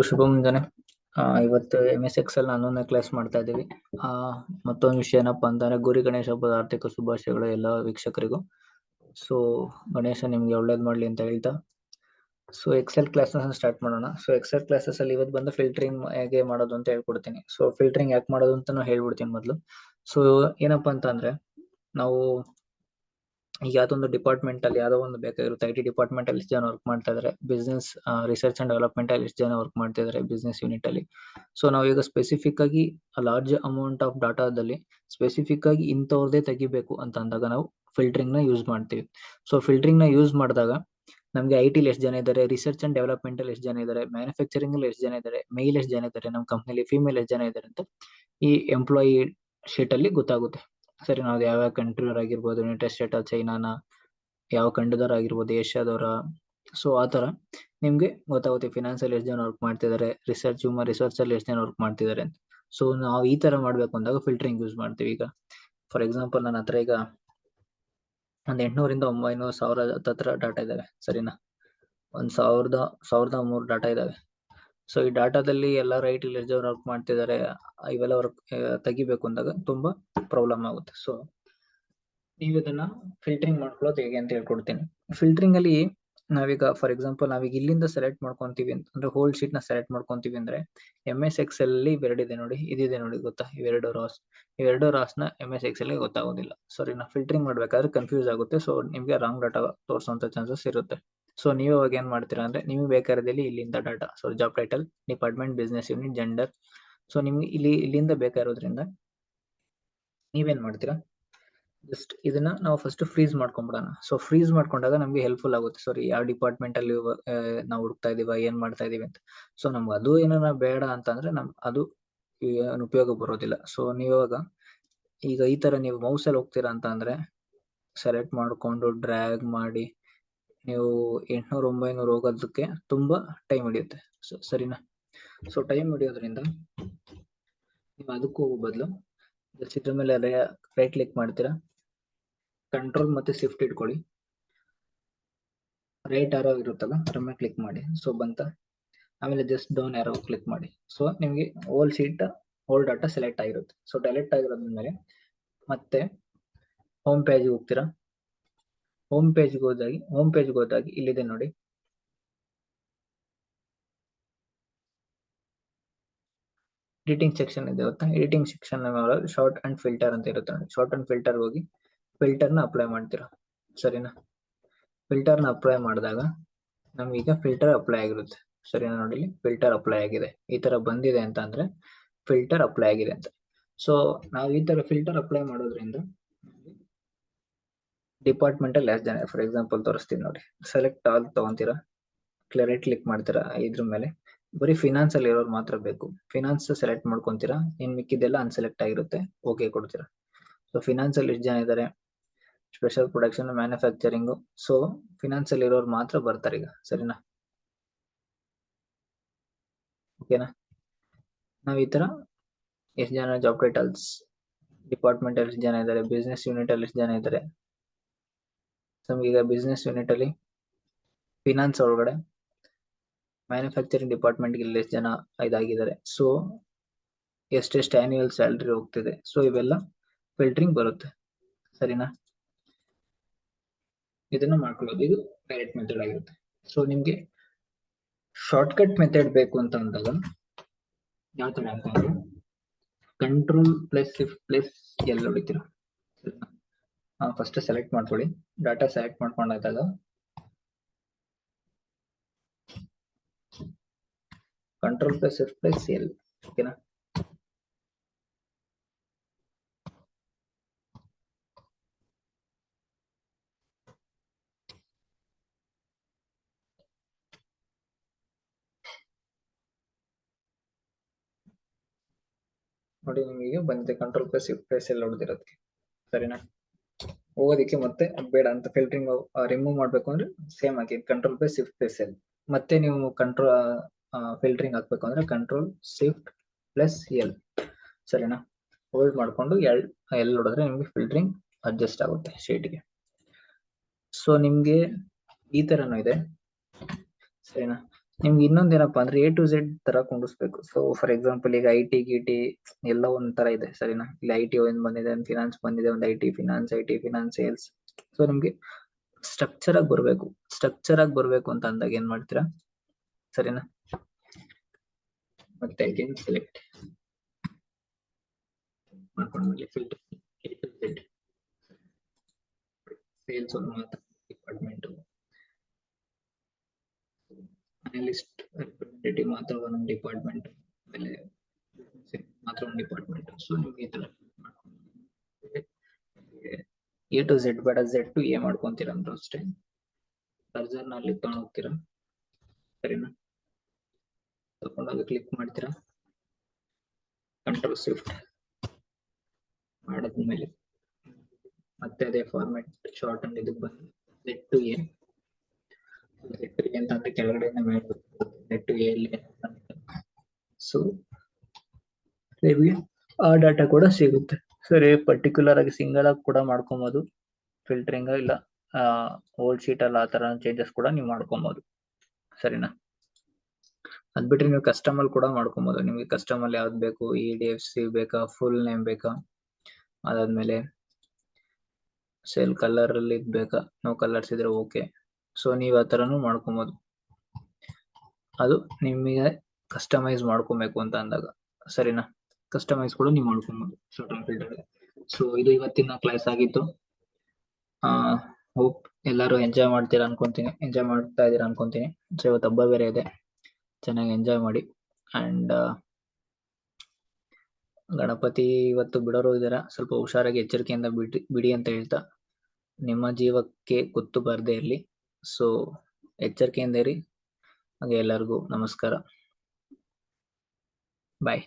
ಶುಭ ಮುಂಜಾನೆ. ಇವತ್ತು MS Excel 11ನೇ class ಮಾಡ್ತಾ ಇದ್ದೀವಿ. ಮತ್ತೊಂದು ವಿಷಯ ಏನಪ್ಪಾ ಅಂತಂದ್ರೆ ಗುರಿ ಗಣೇಶ ಹಬ್ಬದ ಆರ್ಥಿಕ ಶುಭಾಶಯಗಳು ಎಲ್ಲ ವೀಕ್ಷಕರಿಗೂ. ಸೊ ಗಣೇಶ ನಿಮ್ಗೆ ಒಳ್ಳೇದ್ ಮಾಡ್ಲಿ ಅಂತ ಹೇಳ್ತಾ ಸೊ ಎಕ್ಸೆಲ್ ಕ್ಲಾಸಸ್ ಸ್ಟಾರ್ಟ್ ಮಾಡೋಣ. ಸೊ ಎಕ್ಸೆಲ್ ಕ್ಲಾಸಸ್ ಅಲ್ಲಿ ಇವತ್ತು ಬಂದು ಫಿಲ್ಟರಿಂಗ್ ಹೇಗೆ ಮಾಡೋದು ಅಂತ ಹೇಳ್ಕೊಡ್ತೀನಿ. ಸೊ ಫಿಲ್ಟರಿಂಗ್ ಯಾಕೆ ಮಾಡೋದು ಅಂತ ಹೇಳ್ಬಿಡ್ತೀನಿ ಮೊದಲು. ಸೊ ಏನಪ್ಪಾ ಅಂತ ಅಂದ್ರೆ ನಾವು ಈಗ ಯಾವ್ದೊಂದು ಡಿಪಾರ್ಟ್ಮೆಂಟ್ ಅಲ್ಲಿ ಯಾವ್ದೋ ಒಂದು ಬೇಕಾಗಿರುತ್ತೆ. IT ಡಿಪಾರ್ಟ್ಮೆಂಟ್ ಅಲ್ಲಿ ಎಷ್ಟು ಜನ ವರ್ಕ್ ಮಾಡ್ತಾ ಇದಾರೆ, ಬಿಸ್ನೆಸ್ ರಿಸರ್ಚ್ ಅಂಡ್ ಡೆವಲಪ್ಮೆಂಟ್ ಅಲ್ಲಿ ಎಷ್ಟು ಜನ ವರ್ಕ್ ಮಾಡ್ತಾ ಇದಾರೆ ಬಿಸ್ನೆಸ್ ಯೂನಿಟ್ ಅಲ್ಲಿ. ಸೊ ನಾವೀಗ ಸ್ಪೆಸಿಫಿಕ್ ಆಗಿ ಲಾರ್ಜ್ ಅಮೌಂಟ್ ಆಫ್ ಡಾಟಾದಲ್ಲಿ ಸ್ಪೆಸಿಫಿಕ್ ಆಗಿ ಇಂಥವ್ರದೇ ತೆಗಿಬೇಕು ಅಂತ ಅಂದಾಗ ನಾವು ಫಿಲ್ಟರಿಂಗ್ ನ ಯೂಸ್ ಮಾಡ್ತೀವಿ. ಸೊ ಫಿಲ್ಟರಿಂಗ್ ನ ಯೂಸ್ ಮಾಡಿದಾಗ ನಮ್ಗೆ IT ಲಿ ಎಷ್ಟು ಜನ ಇದ್ದಾರೆ, ರಿಸರ್ಚ್ ಅಂಡ್ ಡೆವಲಪ್ಮೆಂಟ್ ಅಲ್ಲಿ ಎಷ್ಟು ಜನ ಇದ್ದಾರೆ, ಮ್ಯಾನುಫ್ಯಾಕ್ಚರಿಂಗ್ ಅಲ್ಲಿ ಎಷ್ಟು ಜನ ಇದ್ದಾರೆ, ಮೇಲ್ ಎಷ್ಟು ಜನ ಇದ್ದಾರೆ, ನಮ್ಮ ಕಂಪ್ನಿಲಿ ಫಿಮೇಲ್ ಎಷ್ಟು ಜನ ಇದ್ದಾರೆ ಅಂತ ಈ ಎಂಪ್ಲಾಯಿ ಶೀಟ್ ಅಲ್ಲಿ ಗೊತ್ತಾಗುತ್ತೆ. ಸರಿ, ನಾವು ಯಾವ ಕಂಟ್ರಿಯವ್ರ ಆಗಿರ್ಬೋದು, ಯುನೈಟೆಡ್ ಸ್ಟೇಟ್ ಚೈನಾನ, ಯಾವ ಖಂಡದವ್ರ ಆಗಿರ್ಬೋದು, ಏಷ್ಯಾದವರ. ಸೊ ಆತರ ನಿಮ್ಗೆ ಗೊತ್ತಾಗುತ್ತೆ ಫಿನಾನ್ಸ್ ಅಲ್ಲಿ ಎಷ್ಟು ಜನ ವರ್ಕ್ ಮಾಡ್ತಿದ್ದಾರೆ, ರಿಸರ್ಚ್ ಅಲ್ಲಿ ಎಷ್ಟು ಜನ ವರ್ಕ್ ಮಾಡ್ತಿದ್ದಾರೆ ಅಂತ. ಸೊ ನಾವು ಈ ತರ ಮಾಡ್ಬೇಕು ಅಂದಾಗ ಫಿಲ್ಟರಿಂಗ್ ಯೂಸ್ ಮಾಡ್ತೀವಿ. ಈಗ ಫಾರ್ ಎಕ್ಸಾಂಪಲ್ ನನ್ನ ಹತ್ರ ಈಗ ಒಂದ್ 800 ಇಂದ 900 1000 ಹತ್ರ ಡಾಟಾ ಇದಾವೆ. ಸರಿನಾ, 1000 ಡಾಟಾ ಇದಾವೆ. ಸೊ ಈ ಡಾಟಾದಲ್ಲಿ ಎಲ್ಲ ರೈಟ್ ಇಲ್ಲಿ ಎಷ್ಟು ಜನ ವರ್ಕ್ ಮಾಡ್ತಿದ್ದಾರೆ ಇವೆಲ್ಲ ವರ್ಕ್ ತೆಗಿಬೇಕು ಅಂದಾಗ ತುಂಬಾ ಪ್ರಾಬ್ಲಮ್ ಆಗುತ್ತೆ. ಸೊ ನೀವು ಇದನ್ನ ಫಿಲ್ಟರಿಂಗ್ ಮಾಡ್ಕೊಳ್ಳೋದು ಹೇಗೆ ಅಂತ ಹೇಳ್ಕೊಡ್ತೀನಿ. ಫಿಲ್ಟರಿಂಗ್ ಅಲ್ಲಿ ನಾವೀಗ ಫಾರ್ ಎಕ್ಸಾಂಪಲ್ ನಾವೀಗ ಇಲ್ಲಿಂದ ಸೆಲೆಕ್ಟ್ ಮಾಡ್ಕೊಂತೀವಿ ಅಂದ್ರೆ ಹೋಲ್ ಶೀಟ್ ನ ಸೆಲೆಕ್ಟ್ ಮಾಡ್ಕೊಂತೀವಿ ಅಂದ್ರೆ MS Excel ಅಲ್ಲಿ ಇವೆರಡಿದೆ ನೋಡಿ, ಇದಿದೆ ನೋಡಿ, ಗೊತ್ತಾ? ಇವೆರಡು ರಾಸ್ ನ MS Excel ಗೆ ಗೊತ್ತಾಗೋದಿಲ್ಲ. ಸರಿನಾ, ಫಿಲ್ಟರಿಂಗ್ ಮಾಡ್ಬೇಕಾದ್ರೆ ಕನ್ಫ್ಯೂಸ್ ಆಗುತ್ತೆ. ಸೊ ನಿಮ್ಗೆ ರಾಂಗ್ ಡಾಟಾ ತೋರಿಸುವಂತ ಚಾನ್ಸಸ್ ಇರುತ್ತೆ. ಸೊ ನೀವು ಇವಾಗ ಏನ್ ಮಾಡ್ತೀರಾ ಅಂದ್ರೆ ನಿಮ್ಗೆ ಬೇಕಾದಲ್ಲಿ ಇಲ್ಲಿಂದ data, so job title, department, business unit, gender. So ನಿಮ್ಗೆ ಇಲ್ಲಿಂದ ಬೇಕಾಗಿರೋದ್ರಿಂದ ನೀವೇನ್ ಮಾಡ್ತೀರಾ, ಜಸ್ಟ್ ಇದನ್ನ ನಾವು ಫಸ್ಟ್ ಫ್ರೀಸ್ ಮಾಡ್ಕೊಂಡ್ಬಿಡೋಣ. ಸೊ ಫ್ರೀಸ್ ಮಾಡ್ಕೊಂಡಾಗ ನಮ್ಗೆ ಹೆಲ್ಪ್ಫುಲ್ ಆಗುತ್ತೆ. ಸಾರಿ, ಯಾವ ಡಿಪಾರ್ಟ್ಮೆಂಟ್ ಅಲ್ಲಿ ನಾವು ಹುಡುಕ್ತಾ ಇದೀವ, ಏನ್ ಮಾಡ್ತಾ ಇದೀವಿ ಅಂತ. ಸೊ ನಮ್ಗೆ ಅದು ಏನಾರ ಬೇಡ ಅಂತಂದ್ರೆ ಅದು ಉಪಯೋಗ ಬರೋದಿಲ್ಲ. ಸೊ ನೀವಾಗ ಈಗ ಈ ತರ ನೀವು ಮೌಸ್ ಅಲ್ಲಿ ಹೋಗ್ತೀರಾ ಅಂತ ಅಂದ್ರೆ ಸೆಲೆಕ್ಟ್ ಮಾಡ್ಕೊಂಡು ಡ್ರ್ಯಾಗ್ ಮಾಡಿ ನೀವು 800 900 ಹೋಗೋದಕ್ಕೆ ತುಂಬಾ ಟೈಮ್ ಹಿಡಿಯುತ್ತೆ. ಸರಿನಾ, ಸೊ ಟೈಮ್ ಹಿಡಿಯೋದ್ರಿಂದ ನೀವು ಅದಕ್ಕೂ ಹೋಗೋ ಬದಲು ಜಸ್ಟ್ ಇದ್ರ ಮೇಲೆ ರೈಟ್ ಕ್ಲಿಕ್ ಮಾಡ್ತೀರಾ, ಕಂಟ್ರೋಲ್ ಮತ್ತೆ ಶಿಫ್ಟ್ ಇಟ್ಕೊಳ್ಳಿ, ರೈಟ್ ಆರೋ ಇರುತ್ತಲ್ಲ ಅದ್ರ ಮೇಲೆ ಕ್ಲಿಕ್ ಮಾಡಿ. ಸೊ ಬಂತ, ಆಮೇಲೆ ಜಸ್ಟ್ ಡೌನ್ ಆರೋ ಕ್ಲಿಕ್ ಮಾಡಿ. ಸೊ ನಿಮ್ಗೆ whole sheet whole data select ಆಗಿರುತ್ತೆ. ಸೊ ಸೆಲೆಕ್ಟ್ ಆಗಿರೋದ್ಮೇಲೆ ಮತ್ತೆ ಹೋಮ್ ಪೇಜ್ ಹೋಗ್ತೀರಾ. ಹೋಮ್ ಪೇಜ್ ಹೋದಾಗಿ ಇಲ್ಲಿದೆ ನೋಡಿ, ಎಡಿಟಿಂಗ್ ಸೆಕ್ಷನ್ ಇದೆ ಗೊತ್ತಾ? Editing section sort and filter ಅಂತ ಇರುತ್ತೆ ನೋಡಿ. ಶಾರ್ಟ್ ಅಂಡ್ ಫಿಲ್ಟರ್ ಹೋಗಿ ಫಿಲ್ಟರ್ ನ ಅಪ್ಲೈ ಮಾಡ್ತೀರಾ. ಸರಿನಾ, ಫಿಲ್ಟರ್ ನ ಅಪ್ಲೈ ಮಾಡಿದಾಗ ನಮ್ಗೀಗ ಫಿಲ್ಟರ್ ಅಪ್ಲೈ ಆಗಿರುತ್ತೆ. ಸರಿನಾ, ನೋಡಿ ಫಿಲ್ಟರ್ ಅಪ್ಲೈ ಆಗಿದೆ. ಈ ತರ ಬಂದಿದೆ ಅಂತ ಅಂದ್ರೆ ಫಿಲ್ಟರ್ ಅಪ್ಲೈ ಆಗಿದೆ ಅಂತ. ಸೊ ನಾವು ಈ ತರ ಫಿಲ್ಟರ್ ಅಪ್ಲೈ ಮಾಡೋದ್ರಿಂದ ಡಿಪಾರ್ಟ್ಮೆಂಟ್ ಅಲ್ಲಿ ಎಷ್ಟು ಜನ, ಫಾರ್ ಎಕ್ಸಾಂಪಲ್ ತೋರಿಸ್ತೀನಿ ನೋಡಿ, ಸೆಲೆಕ್ಟ್ ಆಲ್ ತಗೊಂತೀರಾ, ರೈಟ್ ಕ್ಲಿಕ್ ಮಾಡ್ತೀರಾ, ಇದ್ರ ಮೇಲೆ ಬರೀ ಫಿನಾನ್ಸ್ ಅಲ್ಲಿ ಇರೋರು ಮಾತ್ರ ಬೇಕು. ಫಿನಾನ್ಸ್ ಸೆಲೆಕ್ಟ್ ಮಾಡ್ಕೊಂತೀರಾ, ಇನ್ ಮಿಕ್ಕಿದೆಲ್ಲ ಅನ್ಸೆಲೆಕ್ಟ್ ಆಗಿರುತ್ತೆ, ಓಕೆ ಕೊಡ್ತೀರಾ. ಸೊ ಫಿನಾನ್ಸ್ ಅಲ್ಲಿ ಎಷ್ಟು ಜನ ಇದ್ದಾರೆ, special production, manufacturing. So finance ಅಲ್ಲಿ ಇರೋರು ಮಾತ್ರ ಬರ್ತಾರೆ ಈಗ. ಸರಿನಾ, ಓಕೆನಾ? ನಾವ್ ಈ ತರ ಎಷ್ಟು ಜನ ಜಾಬ್ ಟೈಟಲ್ಸ್, ಡಿಪಾರ್ಟ್ಮೆಂಟ್ ಅಲ್ಲಿ ಎಷ್ಟು ಜನ ಇದ್ದಾರೆ, ಬಿಸ್ನೆಸ್ ಯೂನಿಟ್ ಅಲ್ಲಿ ಎಷ್ಟು ಜನ ಇದ್ದಾರೆ. ನಮ್ಗೀಗ ಬಿಸ್ನೆಸ್ ಯೂನಿಟ್ ಅಲ್ಲಿ ಫಿನಾನ್ಸ್ ಒಳಗಡೆ ಮ್ಯಾನುಫ್ಯಾಕ್ಚರಿಂಗ್ ಡಿಪಾರ್ಟ್ಮೆಂಟ್ ಇಲ್ಲಿ ಎಷ್ಟು ಜನ ಇದಾಗಿದ್ದಾರೆ, ಸೊ ಎಷ್ಟೆಷ್ಟು ಆನ್ಯುವಲ್ ಸ್ಯಾಲರಿ ಹೋಗ್ತಿದೆ. ಸೊ ಇವೆಲ್ಲ ಫಿಲ್ಟರಿಂಗ್ ಬರುತ್ತೆ. ಸರಿನಾ, ಇದನ್ನ ಮಾಡ್ಕೊಳ್ಳೋದು, ಇದು ಡೈರೆಕ್ಟ್ ಮೆಥಡ್ ಆಗಿರುತ್ತೆ. ಸೊ ನಿಮ್ಗೆ ಶಾರ್ಟ್ ಕಟ್ ಮೆಥಡ್ ಬೇಕು ಅಂತ ಅಂದಾಗ ಯಾವ ತರ ಅಂತಂದ್ರೆ control plus shift plus L ಹೊಡಿತೀರಾ. ಫಸ್ಟ್ ಸೆಲೆಕ್ಟ್ ಮಾಡ್ಕೊಳ್ಳಿ, ಡಾಟಾ ಸೆಲೆಕ್ಟ್ ಮಾಡ್ಕೊಂಡಾಗ control plus shift plus L. ಓಕೆನಾ, ನೋಡಿ ನಿಮಗೆ ಬಂದಿದೆ control plus shift plus L ಹೊಡೆದಿರೋದಕ್ಕೆ. ಸರಿನಾ, ಹೋಗೋದಿಕ್ಕೆ ಮತ್ತೆ ಬೇಡ ಅಂತ ಫಿಲ್ಟರಿಂಗ್ ರಿಮೂವ್ ಮಾಡ್ಬೇಕು ಅಂದ್ರೆ ಸೇಮ್ ಆಗಿ control plus shift plus L. ಮತ್ತೆ ನೀವು ಫಿಲ್ಟರಿಂಗ್ ಹಾಕ್ಬೇಕು ಅಂದ್ರೆ ಕಂಟ್ರೋಲ್ ಶಿಫ್ಟ್ ಪ್ಲಸ್ ಎಲ್. ಸರಿನಾ, ಹೋಲ್ಡ್ ಮಾಡ್ಕೊಂಡು ಎಲ್ ಹೊಡೆದ್ರೆ ನಿಮ್ಗೆ ಫಿಲ್ಟರಿಂಗ್ ಅಡ್ಜಸ್ಟ್ ಆಗುತ್ತೆ ಶೀಟ್ಗೆ. ಸೊ ನಿಮ್ಗೆ ಈ ತರನೂ ಇದೆ. ಸರಿನಾ, ನಿಮ್ಗೆ ಇನ್ನೊಂದೇನಪ್ಪಾ ಅಂದ್ರೆ A to Z ತರ ಕುಂಡಿಸ್ಬೇಕು. ಸೊ ಫಾರ್ ಎಕ್ಸಾಂಪಲ್ ಈಗ IT ಎಲ್ಲ ಒಂದ್ ತರ ಇದೆ, ಸರಿನಾ? ಇಲ್ಲಿ IT ಒಂದ್ ಬಂದಿದೆ, ಒಂದು ಫಿನಾನ್ಸ್ ಬಂದಿದೆ, ಒಂದು IT ಫಿನಾನ್ಸ್ ಸೇಲ್ಸ್. ಸೊ ನಿಮ್ಗೆ ಸ್ಟ್ರಕ್ಚರ್ ಆಗಿ ಬರ್ಬೇಕು ಅಂತ ಅಂದಾಗ ಏನ್ ಮಾಡ್ತೀರಾ, ಸರಿನಾ? ಮತ್ತೆ ಅಗೇನ್ ಸೆಲೆಕ್ಟ್ ಮಾಡ್ಕೊಂಡ್ಮೇಲೆ filter A to Z sales ಒಂದು ಮಾತ್ರ ಡಿಪಾರ್ಟ್ಮೆಂಟ್, ಅನಲಿಸ್ಟ್ ರಿಪ್ರೆಸೆಂಟೇಟಿವ್ ಮಾತ್ರ ಒಂದು ಡಿಪಾರ್ಟ್ಮೆಂಟ್, ಆಮೇಲೆ ಮಾತ್ರ ಒಂದು ಡಿಪಾರ್ಟ್ಮೆಂಟ್. ಸೊ ನಿಮ್ಗೆ ಈ ತರ A to Z ಬೇಡ, Z to A ಮಾಡ್ಕೊಂತೀರ ಅಂದ್ರೆ ಅಷ್ಟೇ. ಕರ್ಸರ್ ನಲ್ಲಿ ತಗೊಂಡು ಹೋಗ್ತೀರಾ, ಸರಿನಾ? ತಗೊಂಡಾಗ ಕ್ಲಿಕ್ ಮಾಡ್ತೀರಾ, ಕಂಟ್ರೋಲ್ ಶಿಫ್ಟ್ ಮಾಡಿದ್ಮೇಲೆ ಮತ್ತೆ ಅದೇ ಫಾರ್ಮೆಟ್ ಶಾರ್ಟ್ ಅಂಡ್ ಇದಕ್ಕೆ ಬಂದು Z to A ಅಂತಂದ್ರೆ ಕೆಳಗಡೆ Z to A ಅಲ್ಲಿ ಸೊ ನಿಮಗೆ ಆ ಡಾಟಾ ಕೂಡ ಸಿಗುತ್ತೆ. ಸರಿ, ಪರ್ಟಿಕ್ಯುಲರ್ ಆಗಿ ಸಿಂಗಲ್ ಆಗಿ ಕೂಡ ಮಾಡ್ಕೊಬಹುದು, ಫಿಲ್ಟರಿಂಗ್ ಇಲ್ಲ ಓಲ್ಡ್ ಶೀಟ್ ಅಲ್ಲಿ ಆ ತರ ಚೇಂಜಸ್ ಕೂಡ ನೀವು ಮಾಡ್ಕೊಬಹುದು, ಸರಿನಾ? ಅದ್ ಬಿಟ್ರೆ ನೀವು ಕಸ್ಟಮರ್ ಕೂಡ ಮಾಡ್ಕೊಬಹುದು. ನಿಮ್ಗೆ ಕಸ್ಟಮರ್ ಯಾವ್ದು ಬೇಕು, EDFC ಬೇಕಾ, ಫುಲ್ ನೇಮ್ ಬೇಕಾ, ಅದಾದ್ಮೇಲೆ ಸೆಲ್ ಕಲರ್ ಅಲ್ಲಿ ಬೇಕಾ, ನೋ ಕಲರ್ಸ್ ಇದ್ರೆ ಓಕೆ. ಸೊ ನೀವು ಆ ತರನು ಮಾಡ್ಕೊಬಹುದು. ಅದು ನಿಮಗೆ ಕಸ್ಟಮೈಸ್ ಮಾಡ್ಕೊಬೇಕು ಅಂತ ಅಂದಾಗ, ಸರಿನಾ? ಕಸ್ಟಮೈಸ್ ಕೂಡ ನೀವು ಮಾಡ್ಕೊಬಹುದು ಫಿಲ್ಟರ್. ಸೊ ಇದು ಇವತ್ತಿನ ಕ್ಲಾಸ್ ಆಗಿತ್ತು. ಹೋಪ್ ಎಲ್ಲರೂ ಎಂಜಾಯ್ ಮಾಡ್ತಾ ಇದೀರಾ ಅನ್ಕೊಂತೀನಿ. ಸೊ ಇವತ್ತು ಹಬ್ಬ ಬೇರೆ ಇದೆ, ಚೆನ್ನಾಗಿ ಎಂಜಾಯ್ ಮಾಡಿ. ಅಂಡ್ ಗಣಪತಿ ಇವತ್ತು ಬಿಡೋರು ಇದಾರ, ಸ್ವಲ್ಪ ಹುಷಾರಾಗಿ ಎಚ್ಚರಿಕೆಯಿಂದ ಬಿಡಿ ಅಂತ ಹೇಳ್ತಾ, ನಿಮ್ಮ ಜೀವಕ್ಕೆ ಕುತ್ತು ಬಾರದೇ ಇರಲಿ. ಸೊ ಎಚ್ಚರಿಕೆಯಿಂದ ಇರಿ. ಹಾಗೆ ಎಲ್ಲರಿಗೂ ನಮಸ್ಕಾರ, ಬಾಯ್.